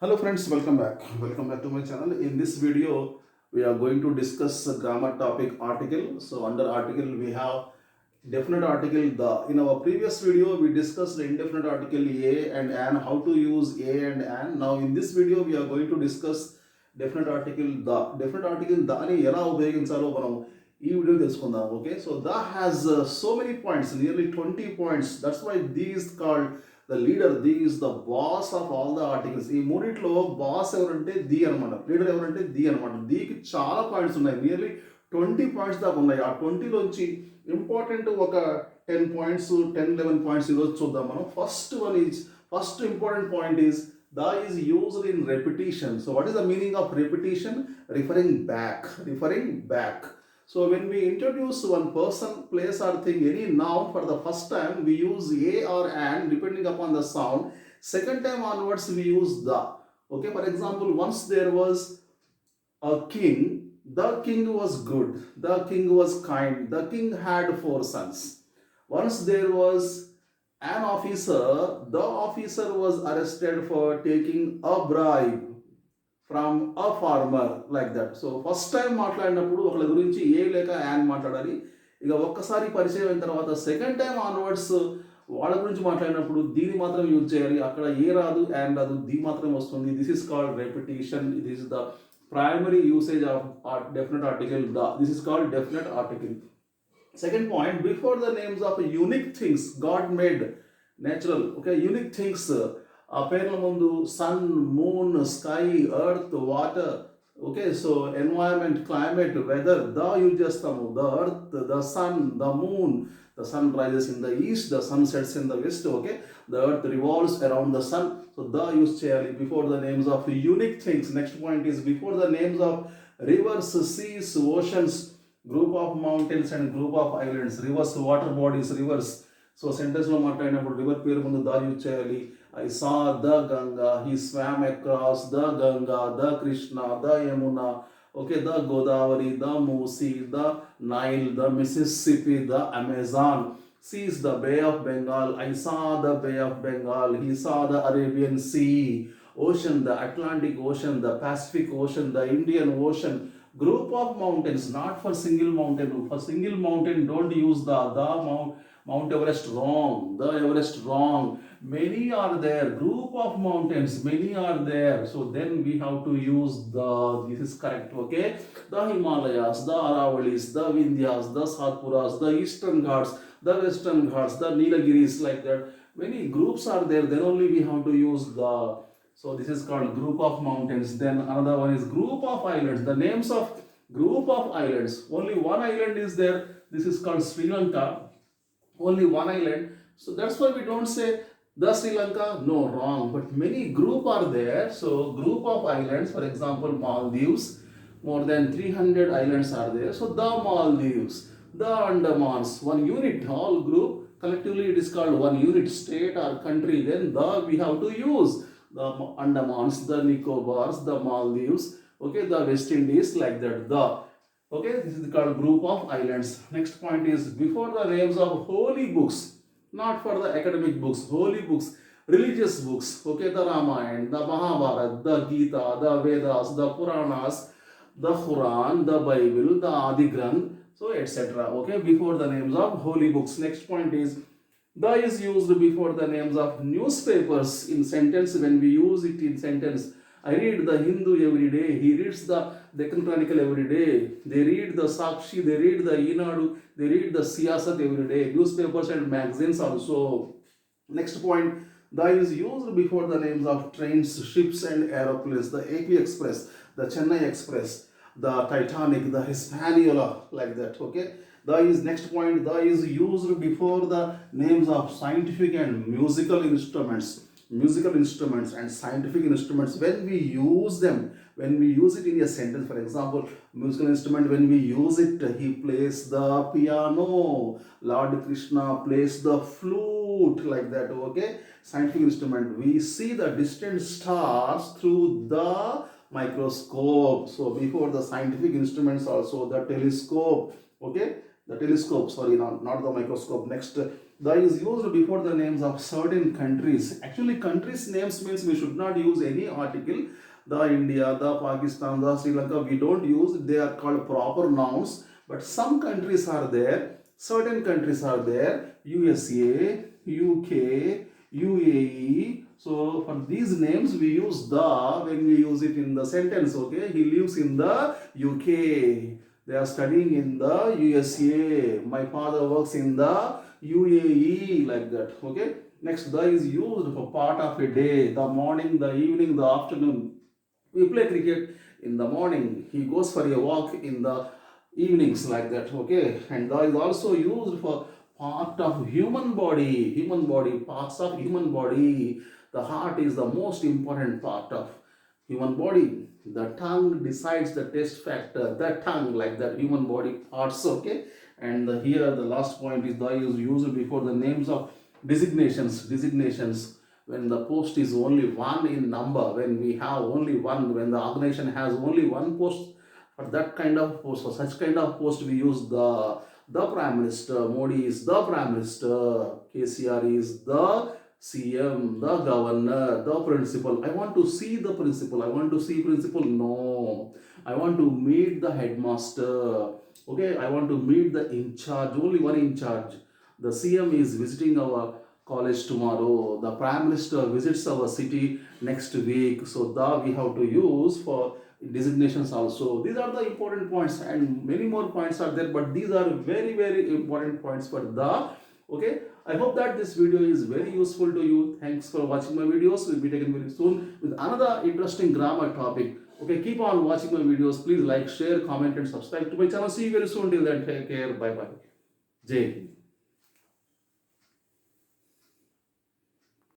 Hello friends, welcome back. Welcome back to my channel. In this video, we are going to discuss a grammar topic article. So under article, we have definite article the. In our previous video, we discussed the indefinite article a and an, how to use a and an. Now in this video, we are going to discuss definite article the. Definite article the అని ఎలా ఉపయోగించాలో మనం ఈ video తెలుసుకుందాం. Okay, so the has so many points, nearly 20 points. That's why these called the leader the is the boss of all the articles. ఈ మూడిట్లో boss ఎవరంటే the అనమాట, లీడర్ ఎవరంటే ది అనమాట. దీకి చాలా పాయింట్స్ ఉన్నాయి, నియర్లీ 20 పాయింట్స్ దాకా ఉన్నాయి. ఆ 20లోంచి ఇంపార్టెంట్ ఒక 10 పాయింట్స్, 10-11 పాయింట్స్ ఈరోజు చూద్దాం మనం. First important point is the is used in repetition. So what is the meaning of repetition? Referring back. So when we introduce one person, place or thing, any noun for the first time, we use a or an depending upon the sound. Second time onwards, we use the. Okay, for example, once there was a king, the king was good, the king was kind, the king had 4 sons. Once there was an officer, the officer was arrested for taking a bribe from a farmer, like that. So first time మాట్లాడినప్పుడు ఒకళ్ళ గురించి ఏ లేక an మాట్లాడాలి. ఇక ఒక్కసారి పరిచయం అయిన తర్వాత సెకండ్ టైం ఆన్వర్డ్స్ వాళ్ళ గురించి మాట్లాడినప్పుడు దీన్ని మాత్రం యూజ్ చేయాలి. అక్కడ ఏ రాదు, యాన్ రాదు, ది మాత్రం వస్తుంది. This is called repetition. This is the primary usage of definite article the. This is called definite article. Second point, before the names of unique things God made natural. Okay, unique things. ఆ పేర్ల ముందు sun, moon, sky, earth, water. Okay, so environment, climate, weather the use చేస్తాము. The earth, the sun, the moon. The sun rises in the east, the sun sets in the west. Okay, the earth revolves around the sun. So the use cheyali before the names of unique things. Next point is before the names of rivers, seas, oceans, group of mountains and group of islands. Rivers, water bodies, rivers. So sentence లో మాట్లాడినప్పుడు river పేరు ముందు the use చేయాలి. I saw the Ganga, he swam across the Ganga, the Krishna, the Yamuna, okay, the Godavari, the Musi, the Nile, the Mississippi, the Amazon. Seas, the Bay of Bengal, I saw the Bay of Bengal, he saw the Arabian Sea. Ocean, the Atlantic Ocean, the Pacific Ocean, the Indian Ocean. Group of mountains, not for single mountain. For single mountain, don't use the Mount Everest, wrong. The Everest, wrong. Many are there. Group of mountains, many are there. So then we have to use the. This is correct. Okay. The Himalayas, the Aravalis, the Vindhyas, the Satpuras, the Eastern Ghats, the Western Ghats, the Nilagiris, like that. Many groups are there. Then only we have to use the. So this is called group of mountains. Then another one is group of islands. The names of group of islands. Only one island is there. This is called Sri Lanka. Only one island. So that's why we don't say the Sri Lanka. No, wrong. But many group are there. So group of islands, for example, Maldives. More than 300 islands are there. So the Maldives, the Andamans, one unit, all group. Collectively it is called one unit, state or country. Then the we have to use the Andamans, the Nicobars, the Maldives, okay, the West Indies, like that. The. Okay, this is called group of islands. Next point is before the names of holy books, not for the academic books, holy books, religious books. Okay, the Ramayana, the Mahabharata, the Gita, the Vedas, the Puranas, the Quran, the Bible, the Adi Granth, so etc. Okay, before the names of holy books. Next point is the is used before the names of newspapers in sentence. When we use it in sentence, I read the Hindu every day, he reads the Deccan Chronicle every day, they read the Sakshi, they read the Inadu, they read the Siyasat every day, newspapers and magazines also. Next point, the is used before the names of trains, ships and aeroplanes. The AP Express, the Chennai Express, the Titanic, the Hispaniola, like that. Okay, the is next point, the is used before the names of scientific and musical instruments and scientific instruments. When we use them, when we use it in a sentence, for example, musical instrument, when we use it, he plays the piano, Lord Krishna plays the flute, like that. Okay, scientific instrument, we see the distant stars through the microscope. So before the scientific instruments also, the telescope. Okay, the telescope, sorry, not the microscope. Next, The is used before the names of certain countries. Actually, countries names means we should not use any article. The India, the Pakistan, the Sri Lanka, we don't use. They are called proper nouns. But some countries are there. Certain countries are there. USA, UK, UAE. So for these names we use the when we use it in the sentence. Okay, he lives in the UK. They are studying in the USA. My father works in the UAE, like that. Okay. Next, the is used for part of a day. The morning, the evening, the afternoon. We play cricket in the morning. He goes for a walk in the evenings, like that. Okay. And the is also used for part of human body, parts of human body. The heart is the most important part of human body. The tongue decides the taste factor. The tongue, like that, human body parts. Okay. And here the last point is the is used before the names of designations. When the post is only one in number, when we have only one, when the organization has only one post, for that kind of post, for such kind of post, we use the prime minister. Modi is the prime minister. KCR is the CM, the governor, the principal. I want to see the principal. I want to see principal. No, I want to meet the headmaster. Okay, I want to meet the in charge. Only one in charge. The CM is visiting our college tomorrow. The prime minister visits our city next week. So the we have to use for designations also. These are the important points, and many more points are there, but these are very important points for the. Okay, I hope that this video is very useful to you. Thanks for watching my videos. We'll be taken very soon with another interesting grammar topic. Okay, keep on watching my videos. Please like, share, comment, and subscribe to my channel. See you very soon. Till then, take care. Bye bye. Jai Hind.